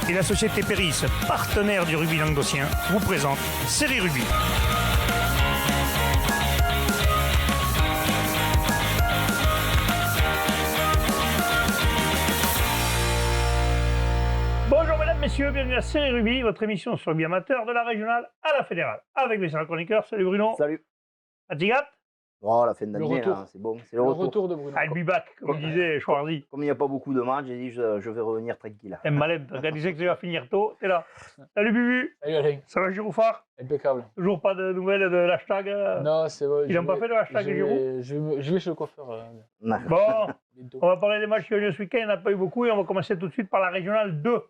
et la société Péris, partenaire du rugby languedocien, vous présente Série Rugby. Bonjour mesdames, messieurs, bienvenue à Série Rugby, votre émission sur le rugby amateur de la régionale à la fédérale. Avec mes chroniqueurs, salut Bruno. Salut. Fatigat. Oh, la fin d'année, c'est bon. C'est le retour de Bruno. I'll be back, comme disait Schwarzy. Comme il n'y a pas beaucoup de matchs, j'ai dit je vais revenir tranquille. Malade, quand tu sais que tu vas finir tôt, t'es là. Salut Bubu. Salut Alain. Ça va Giroufard? Impeccable. Toujours pas de nouvelles de l'hashtag Non, c'est vrai. Ils n'ont pas fait de hashtag Giroud? Je vais chez le coiffeur. Bon, on va parler des matchs qui ont lieu ce week-end, il n'y en a pas eu beaucoup et on va commencer tout de suite par la régionale 2.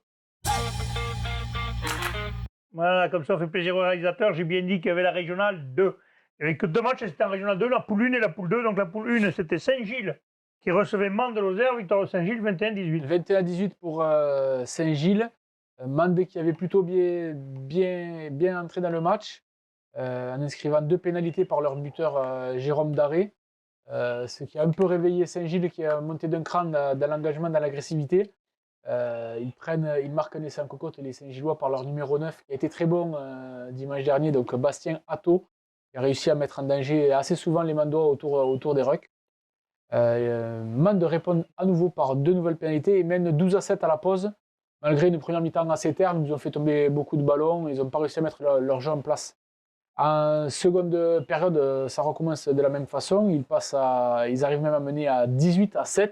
Voilà, comme ça on fait plaisir aux réalisateurs, j'ai bien dit qu'il y avait la régionale 2. Il n'y avait que deux matchs, c'était en régionale 2, la poule 1 et la poule 2. Donc la poule 1, c'était Saint-Gilles qui recevait Mende de Lozère, victoire de Saint-Gilles 21-18. 21-18 pour Saint-Gilles. Mende qui avait plutôt bien entré dans le match, en inscrivant 2 pénalités par leur buteur Jérôme Daré. Ce qui a un peu réveillé Saint-Gilles qui a monté d'un cran dans l'engagement, dans l'agressivité. Ils marquent un essai en cocotte, les Saint-Gillois, par leur numéro 9, qui a été très bon dimanche dernier, donc Bastien Atto, qui a réussi à mettre en danger assez souvent les Mandois autour des rucks. Mende répond à nouveau par 2 nouvelles pénalités et mène 12-7 à la pause. Malgré une première mi-temps assez terne, ils ont fait tomber beaucoup de ballons, ils n'ont pas réussi à mettre leur jeu en place. En seconde période, ça recommence de la même façon, ils arrivent même à mener à 18-7.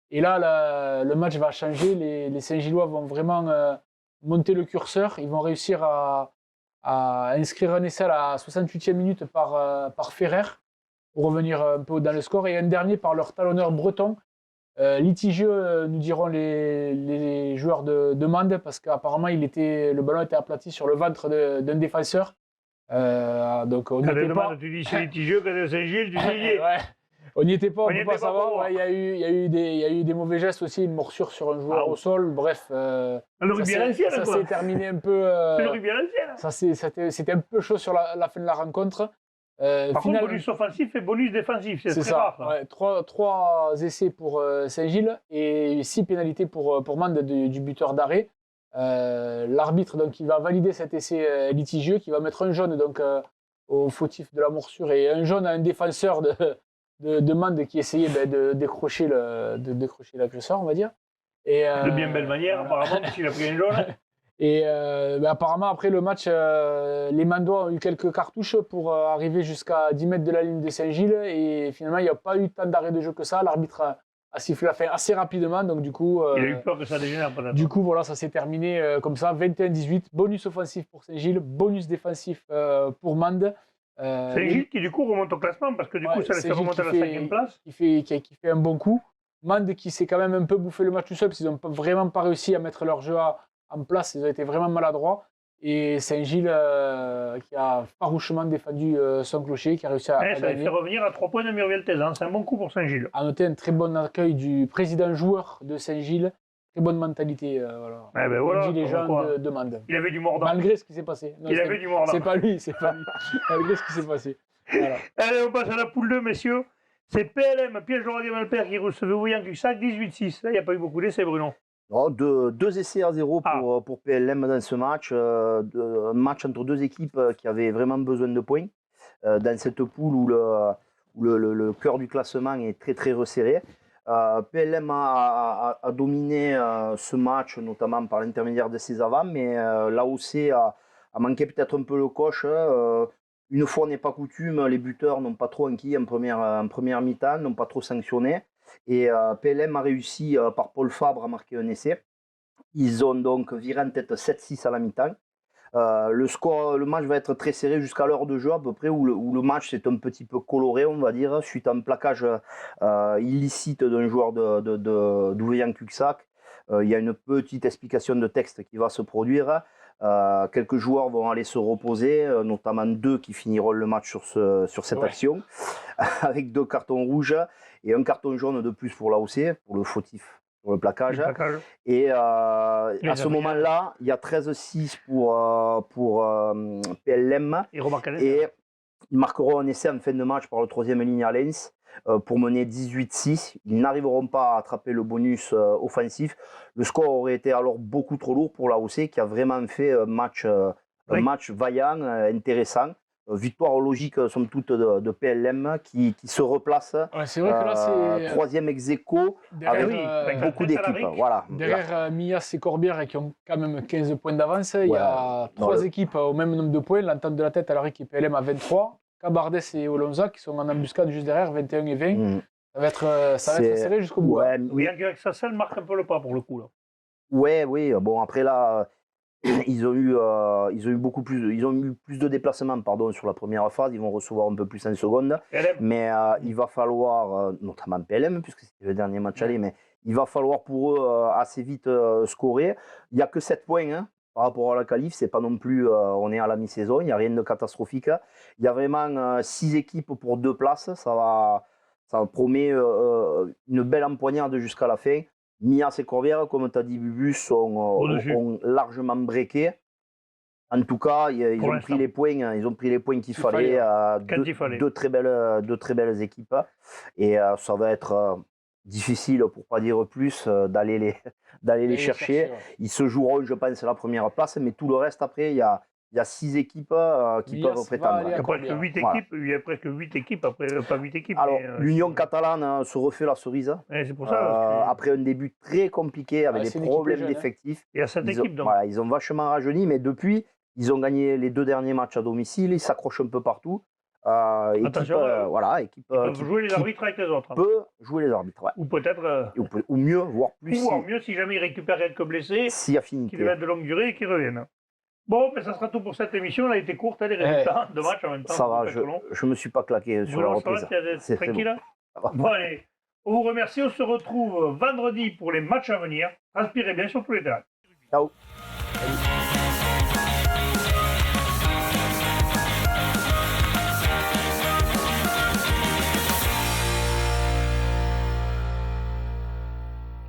Et là, le match va changer, les Saint-Gillois vont vraiment monter le curseur, ils vont réussir à inscrire un essai à la 68e minute par Ferrer, pour revenir un peu dans le score, et un dernier par leur talonneur breton, litigieux, nous diront les joueurs de Mende, parce qu'apparemment le ballon était aplati sur le ventre d'un défenseur. Donc on quand tu dis c'est litigieux, quand c'est Saint-Gilles, tu dis ouais. On n'y était pas, on ne peut pas savoir. Il y a eu des mauvais gestes aussi, une morsure sur un joueur au sol. Bref, le rugby à l'ancienne, ça s'est terminé un peu. C'est le rugby à l'ancienne. C'était un peu chaud sur la fin de la rencontre. Par contre, bonus offensif et bonus défensif, c'est très ça. rare. Ouais, 3 essais pour Saint-Gilles et 6 pénalités pour Mende du buteur d'arrêt. L'arbitre donc il va valider cet essai litigieux, qui va mettre un jaune donc au fautif de la morsure et un jaune à un défenseur de Mende qui essayait de décrocher l'agresseur, on va dire. Et, de bien belle manière, apparemment, parce qu'il a pris un jaune. Et apparemment, après le match, les Mandois ont eu quelques cartouches pour arriver jusqu'à 10 mètres de la ligne de Saint-Gilles. Et finalement, il n'y a pas eu tant d'arrêt de jeu que ça. L'arbitre a sifflé la fin assez rapidement. Donc, du coup, il a eu peur que ça dégénère. Du coup, voilà, ça s'est terminé comme ça. 21-18. Bonus offensif pour Saint-Gilles. Bonus défensif pour Mende. Saint-Gilles qui, du coup, remonte au classement parce que, du coup, ça les fait remonter à la 5e place. Qui fait un bon coup. Mende qui s'est quand même un peu bouffé le match tout seul parce qu'ils n'ont vraiment pas réussi à mettre leur jeu en place, ils ont été vraiment maladroits. Et Saint-Gilles qui a farouchement défendu son clocher, qui a réussi à ça gagner. fait revenir à 3 points de Muriel Tézan. C'est un bon coup pour Saint-Gilles. À noter un très bon accueil du président joueur de Saint-Gilles. Très bonne mentalité. Voilà, dit les gens de Mende. Il avait du mordant. Malgré ce qui s'est passé. Il avait du mordant. C'est pas lui. Malgré ce qui s'est passé. Voilà. Allez, on passe à la poule 2, messieurs. C'est PLM, Piège de Malpère, qui recevait Ouillan-Cuxac, 18-6. Là, il n'y a pas eu beaucoup d'essais, Bruno. Oh, 2 essais à 0 pour PLM dans ce match. Un match entre 2 équipes qui avaient vraiment besoin de points. Dans cette poule où le cœur du classement est très très resserré. PLM a dominé ce match, notamment par l'intermédiaire de ses avants, mais l'AOC a manqué peut-être un peu le coche. Une fois n'est pas coutume, les buteurs n'ont pas trop enquis en première mi-temps, n'ont pas trop sanctionné. Et PLM a réussi par Paul Fabre à marquer un essai. Ils ont donc viré en tête 7-6 à la mi-temps. Le match va être très serré jusqu'à l'heure de jeu à peu près, où le match s'est un petit peu coloré, on va dire, suite à un plaquage illicite d'un joueur d'Ouillan-Cuxac. Il y a une petite explication de texte qui va se produire. Quelques joueurs vont aller se reposer, notamment 2 qui finiront le match sur cette action, avec 2 cartons rouges et un carton jaune de plus pour l'AOC, pour le fautif, pour le plaquage. Et à ce moment-là, il y a 13-6 pour PLM. Et Ils marqueront un essai en fin de match par le troisième ligne à Lens pour mener 18-6. Ils n'arriveront pas à attraper le bonus offensif. Le score aurait été alors beaucoup trop lourd pour l'AOC qui a vraiment fait un match vaillant, intéressant. Victoire logique, somme toute, de PLM qui se replace. Ouais, c'est vrai que là, c'est. Troisième ex-aequo avec beaucoup d'équipes. Voilà. Derrière Mias et Corbière qui ont quand même 15 points d'avance, il y a 3 équipes au même nombre de points. L'entente de la tête à l'Aric et PLM à 23. Cabardès et Olonza qui sont en embuscade juste derrière, 21 et 20. Ça va être serré jusqu'au bout. Ouais, oui, avec ça, ça marque un peu le pas pour le coup. Là. Oui. Bon, après là. Ils ont eu plus de déplacements sur la première phase. Ils vont recevoir un peu plus en seconde. PLM. Mais il va falloir, notamment PLM, puisque c'était le dernier match aller, mais il va falloir pour eux assez vite scorer. Il n'y a que 7 points par rapport à la qualif. C'est pas non plus, on est à la mi-saison, il n'y a rien de catastrophique. Il y a vraiment 6 équipes pour 2 places. Ça promet une belle empoignade jusqu'à la fin. Mias et Corbière, comme tu as dit, Bubu, ont largement breaké. En tout cas, ils ont pris les points qu'il fallait. Deux très belles équipes. Et ça va être difficile, pour ne pas dire plus, d'aller les chercher. Ouais. Ils se joueront, je pense, la première place, mais tout le reste, après, il y a 6 équipes qui peuvent prétendre. Il y a presque 8 équipes, après, pas 8 équipes. Alors, l'Union catalane se refait la cerise. C'est pour ça. Après un début très compliqué, avec des problèmes d'effectifs. Il y a 7 équipes, donc. Ils ont vachement rajeuni, mais depuis, ils ont gagné les 2 derniers matchs à domicile, ils s'accrochent un peu partout. Attention, équipe ils peuvent jouer les arbitres avec les autres. Peut jouer les arbitres, ouais. Ou peut-être. Ou mieux, voire plus. Ou mieux si jamais ils récupèrent quelques blessés, si affinité. Qui devaient être de longue durée et qui reviennent. Bon, ben ça sera tout pour cette émission. Elle a été courte, les résultats de match en même temps. Ça va, je me suis pas claqué sur la reprise. C'est tranquille. Bon, allez, on vous remercie. On se retrouve vendredi pour les matchs à venir. Inspirez bien sur tous les terrains. Ciao. Salut.